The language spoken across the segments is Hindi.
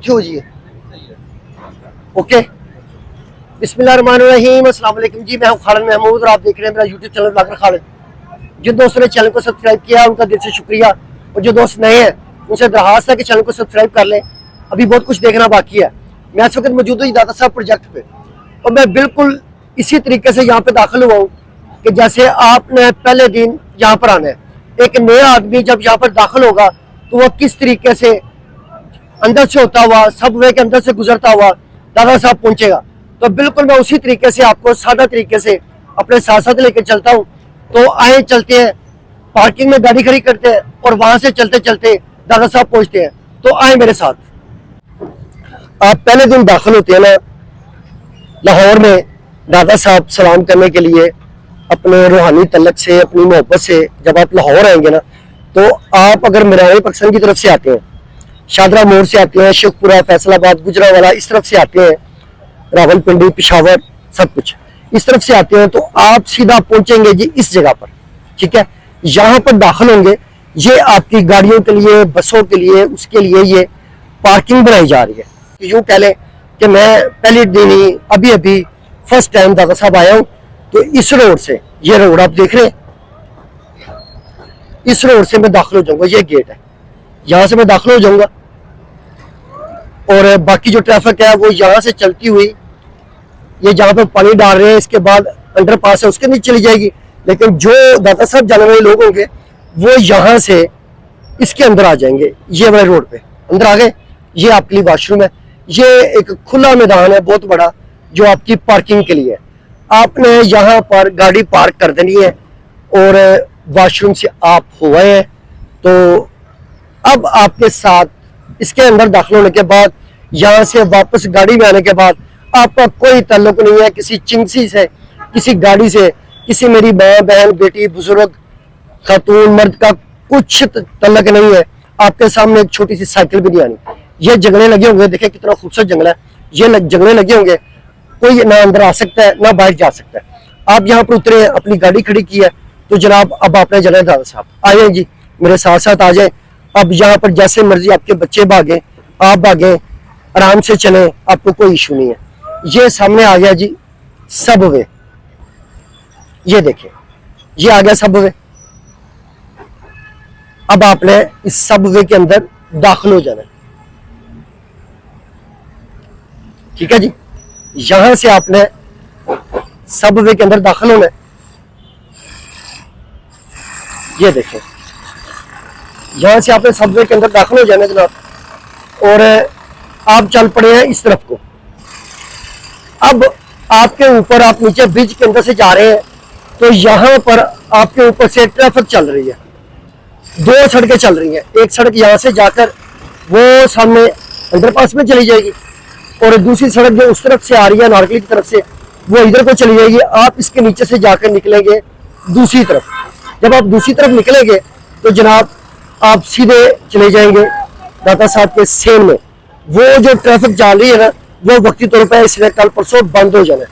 हो जी ओके। बिस्मिल्लाहिर्रहमानिर्रहीम, अस्सलाम वालेकुम जी। मैं हूं खालिद महमूद और आप देख रहे हैं मेरा यूट्यूब चैनल ब्लॉगर खालिद। जिन दोस्तों ने चैनल को सब्सक्राइब किया उनका दिल से शुक्रिया, और जो दोस्त नए हैं उनसे दरखास्त है कि चैनल को सब्सक्राइब कर लें। अभी बहुत कुछ देखना बाकी है। मैं इस वक्त मौजूद हूँ दादा साहब प्रोजेक्ट पे, और मैं बिल्कुल इसी तरीके से यहाँ पे दाखिल हुआ हूँ कि जैसे आपने पहले दिन यहाँ पर आना है। एक नया आदमी जब यहाँ पर दाखिल होगा तो वह किस तरीके से अंदर से होता हुआ, सबवे के अंदर से गुजरता हुआ दादा साहब पहुंचेगा, तो बिल्कुल मैं उसी तरीके से आपको सादा तरीके से अपने साथ साथ लेकर चलता हूं। तो आए चलते हैं, पार्किंग में गाड़ी खड़ी करते हैं और वहां से चलते चलते दादा साहब पहुंचते हैं। तो आए मेरे साथ। आप पहले दिन दाखिल होते हैं ना लाहौर में दादा साहब सलाम करने के लिए, अपने रूहानी तल्लक से, अपनी मोहब्बत से जब आप लाहौर आएंगे ना, तो आप अगर मीरानी पाकिस्तान की तरफ से आते हैं, शादरा मोड़ से आते हैं, शेखपुरा, फैसलाबाद, गुजरावाला इस तरफ से आते हैं, रावलपिंडी, पिशावर सब कुछ इस तरफ से आते हैं, तो आप सीधा पहुंचेंगे जी इस जगह पर। ठीक है, यहाँ पर दाखिल होंगे। ये आपकी गाड़ियों के लिए, बसों के लिए, उसके लिए ये पार्किंग बनाई जा रही है। यूं कह लें कि मैं पहले दिन ही अभी अभी फर्स्ट टाइम दादा साहब आया हूँ। तो इस रोड से, ये रोड आप देख रहे हैं, इस रोड से मैं दाखिल हो जाऊंगा। ये गेट है, यहां से मैं दाखिल हो जाऊंगा, और बाकी जो ट्रैफिक है वो यहाँ से चलती हुई, ये जहाँ पे पानी डाल रहे हैं इसके बाद अंडरपास है उसके नीचे चली जाएगी। लेकिन जो दादा साहब जाने वाले लोग होंगे वो यहाँ से इसके अंदर आ जाएंगे। ये वाले रोड पे अंदर आ गए। ये आपके लिए वॉशरूम है। ये एक खुला मैदान है बहुत बड़ा, जो आपकी पार्किंग के लिए है। आपने यहाँ पर गाड़ी पार्क कर देनी है और वॉशरूम से आप हो गए हैं। तो अब आपके साथ इसके अंदर दाखिल होने के बाद, यहाँ से वापस गाड़ी में आने के बाद, आपका कोई ताल्लुक नहीं है किसी चिंगसी से, किसी गाड़ी से, किसी मेरी माँ, बहन, बेटी, बुजुर्ग, खातून, मर्द का कुछ ताल्लुक नहीं है। आपके सामने एक छोटी सी साइकिल भी नहीं आनी। ये जंगले लगे होंगे, देखें कितना खूबसूरत जंगल है। ये जंगले लगे होंगे, कोई ना अंदर आ सकता है ना बाहर जा सकता है। आप यहाँ पर उतरे, अपनी गाड़ी खड़ी की है, तो जनाब अब आपने जाना है दादा साहब। आ जाए जी, मेरे साथ साथ आ जाए। अब यहाँ पर जैसे मर्जी आपके बच्चे भागे, आप भागे, आराम से चले, आपको कोई इशू नहीं है। ये सामने आ गया जी सबवे। ये देखें, ये आ गया सबवे। अब आपने इस सबवे के अंदर दाखिल हो जाना है। ठीक है जी, यहां से आपने सबवे के अंदर दाखिल होना है। ये देखें, यहां से आपने सबवे के अंदर दाखिल हो जाना जनाब, और आप चल पड़े हैं इस तरफ को। अब आपके ऊपर, आप नीचे ब्रिज के अंदर से जा रहे हैं, तो यहां पर आपके ऊपर से ट्रैफिक चल रही है। दो सड़कें चल रही हैं। एक सड़क यहां से जाकर वो सामने अंडरपास में चली जाएगी, और दूसरी सड़क जो उस तरफ से आ रही है नारकली की तरफ से, वो इधर को चली जाएगी। आप इसके नीचे से जाकर निकलेंगे दूसरी तरफ। जब आप दूसरी तरफ निकलेंगे तो जनाब आप सीधे चले जाएंगे दादा साहब के सेन में। वो जो ट्रैफिक चल रही है ना, वो वक्ती तौर पर इसलिए कल परसों बंद हो जाना है।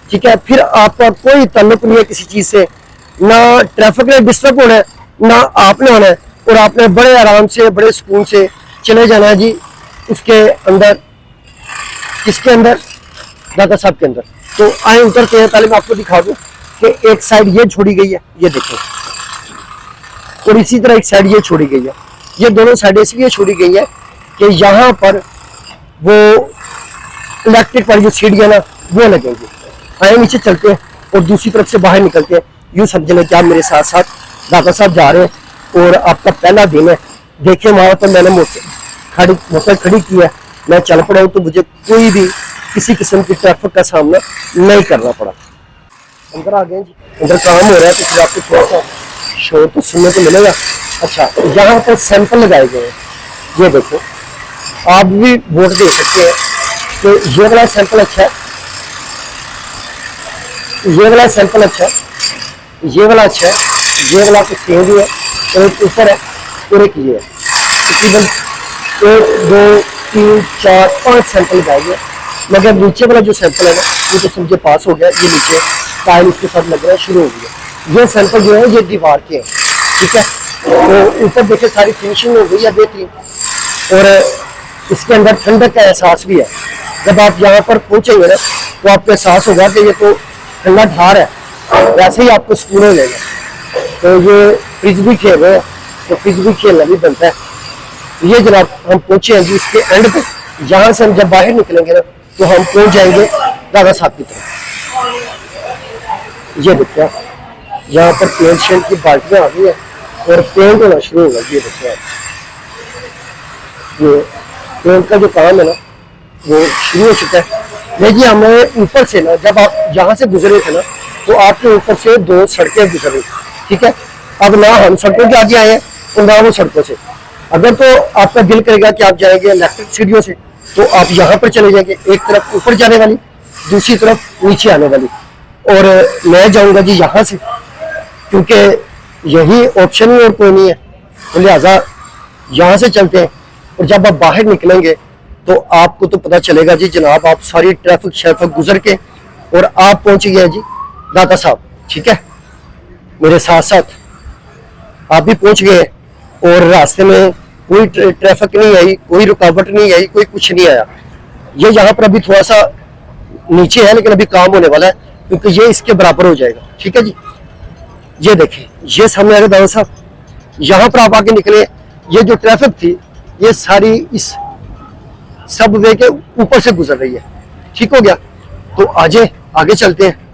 ठीक है, फिर आपका कोई ताल्लुक नहीं है किसी चीज से, ना ट्रैफिक ने डिस्टर्ब होना है, ना आपने होना है, और आपने बड़े आराम से, बड़े सुकून से चले जाना है जी उसके अंदर। किसके अंदर? दादा साहब के अंदर। तो आए उतरते हैं। पहले मैं आपको दिखा दूं कि एक साइड ये छोड़ी गई है, ये देखो, और इसी तरह एक साइड ये छोड़ी गई है। ये दोनों साइड इसलिए छोड़ी गई है कि यहाँ पर वो इलेक्ट्रिक वाली जो सीढ़ियाँ ना वो लगेंगी। आए नीचे चलते हैं और दूसरी तरफ से बाहर निकलते हैं। यूँ समझ लें कि आप मेरे साथ साथ दादा साहब जा रहे हैं और आपका पहला दिन है। देखिए वहाँ पर मैंने मोटर खड़ी की है, मैं चल पड़ा हूँ, तो मुझे कोई भी किसी किस्म की ट्रैफिक का सामना नहीं करना पड़ा। अंदर आ गए जी, अंदर काम हो रहा है, तो फिर आपको थोड़ा सा शोर तो सुनने को मिलेगा। अच्छा, यहाँ पर सैंपल लगाए गए हैं। ये देखो, आप भी वोट दे सकते हैं। तो ये वाला सैंपल अच्छा है, ये वाला सैंपल अच्छा है, ये वाला अच्छा है, ये वाला तो सेम भी है, और एक ऊपर है और एक ये है। तकरीबन 1 2 3 4 5 सैंपल लगाए गए। मगर नीचे वाला जो सैंपल है ना, ये तो समझे पास हो गया। ये नीचे टाइल इसके साथ लग रहा है, शुरू हो गया। ये सैंपल जो है ये दीवार के हैं। ठीक है, तो ऊपर देखे सारी फिनिशिंग हो गई है बेहतरीन। और इसके अंदर ठंडक का एहसास भी है। जब आप यहाँ पर पहुंचेंगे ना तो आपको एहसास होगा कि ये तो ठंडा ठार है, वैसे ही आपको सुकून हो जाएगा। तो ये फ्रिज भी खेल रहे हैं, तो फ्रिज भी खेलना भी बनता है। ये जनाब हम पहुंचे हैं जी इसके एंड पे। यहाँ से हम जब बाहर निकलेंगे ना तो हम पहुंच जाएंगे दादा साहब की तरफ। ये देखिए यहाँ पर पेंट शेंट की बाल्टियाँ आ गई है और पेंट होना शुरू होगा। ये देखिए ये पेंट का जो काम है ना वो शुरू हो चुका है। देखिए हमें ऊपर से ना, जब आप यहाँ से गुजरे थे ना तो आपके ऊपर से 2 सड़कें गुजर रही, ठीक है। अब ना हम सड़कों के आगे आए हैं और ना वो सड़कों से। अगर तो आपका दिल करेगा कि आप जाएंगे इलेक्ट्रिक सीढ़ियों से तो आप यहाँ पर चले जाएंगे, एक तरफ ऊपर जाने वाली, दूसरी तरफ नीचे आने वाली। और मैं जाऊँगा जी यहाँ से, क्योंकि यही ऑप्शन ही और कोई नहीं है। तो लिहाजा यहाँ से चलते हैं। और जब आप बाहर निकलेंगे तो आपको तो पता चलेगा जी जनाब, आप सारी ट्रैफिक शैफिक गुजर के और आप पहुंच गए जी दाता साहब, ठीक है। मेरे साथ साथ आप भी पहुंच गए और रास्ते में कोई ट्रैफिक नहीं आई, कोई रुकावट नहीं आई, कोई कुछ नहीं आया। ये यहाँ पर अभी थोड़ा सा नीचे है लेकिन अभी काम होने वाला है, क्योंकि ये इसके बराबर हो जाएगा, ठीक है जी। ये देखिए ये सामने आ गया दादा साहब। यहाँ पर आप आके निकले, ये जो ट्रैफिक थी ये सारी इस सब वे के ऊपर से गुजर रही है, ठीक हो गया। तो आजे आगे चलते हैं।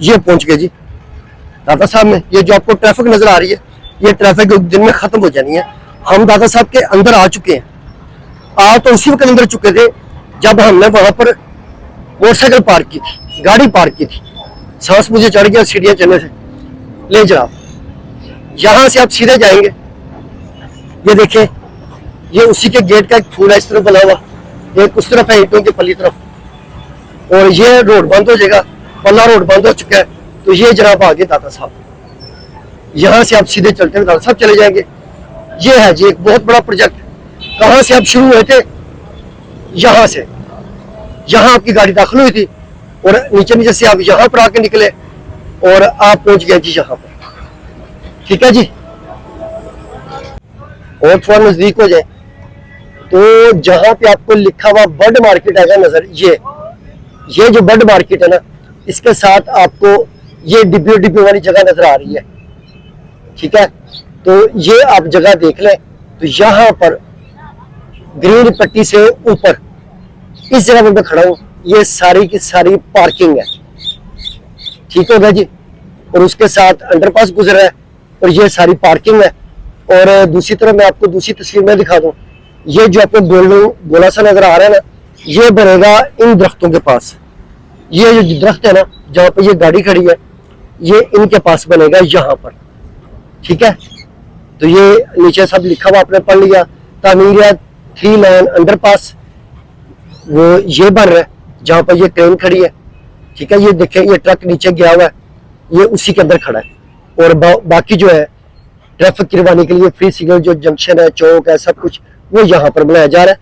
ये पहुंच गए जी दादा साहब में। ये जो आपको ट्रैफिक नजर आ रही है ये ट्रैफिक दिन में खत्म हो जानी है। हम दादा साहब के अंदर आ चुके हैं। आ तो उसी वक्त अंदर चुके थे जब हमने वहां पर मोटरसाइकिल पार्क की थी, गाड़ी पार्क की थी। सांस मुझे चढ़ गया सीढ़ियां चलने से। ले जनाब यहां से आप सीधे जाएंगे, ये देखें ये उसी के गेट का एक फूल है इस तरफ बना हुआ, एक उस तरफ है ईंटों की पल्ली तरफ, और ये रोड बंद हो जाएगा, पल्ला रोड बंद हो चुका है। तो ये जनाब आगे दादा साहब, यहाँ से आप सीधे चलते हुए दादा साहब चले जाएंगे। ये है जी एक बहुत बड़ा प्रोजेक्ट। कहाँ से आप शुरू हुए थे? यहाँ से, यहाँ आपकी गाड़ी दाखिल हुई थी और नीचे नीचे से आप यहाँ पर आके निकले और आप पहुंच गए जी यहाँ पर, ठीक है जी। और थोड़ा नजदीक हो जाए तो जहां पे आपको लिखा हुआ बर्ड मार्केट आएगा नजर, ये जो बर्ड मार्केट है ना, इसके साथ आपको ये डिब्बे डिब्बे वाली जगह नजर आ रही है, ठीक है। तो ये आप जगह देख लें। तो यहाँ पर ग्रीन पट्टी से ऊपर इस जगह पर मैं खड़ा हूँ, ये सारी की सारी पार्किंग है, ठीक हो गया जी। और उसके साथ अंडरपास गुजर रहा है और ये सारी पार्किंग है। और दूसरी तरफ मैं आपको दूसरी तस्वीर में दिखा दूं, ये जो आपको गोला सा नजर आ रहा है ना, ये बनेगा इन दरख्तों के पास। ये जो दरख्त है ना जहाँ पर ये गाड़ी खड़ी है, ये इनके पास बनेगा यहाँ पर, ठीक है। तो ये नीचे सब लिखा हुआ आपने पढ़ लिया, तामीर 3 लाइन अंडरपास, वो ये बन रहा है जहाँ पर ये ट्रेन खड़ी है, ठीक है। ये देखें ये ट्रक नीचे गया हुआ है, ये उसी के अंदर खड़ा है। और बाकी जो है ट्रैफिक गिरवाने के लिए फ्री सिग्नल जो जंक्शन है, चौक है, सब कुछ वो यहाँ पर बनाया जा रहा है।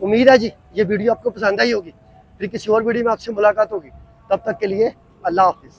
उम्मीद है जी ये वीडियो आपको पसंद आई होगी। फिर किसी और वीडियो में आपसे मुलाकात होगी। तब तक के लिए अल्लाह हाफिज।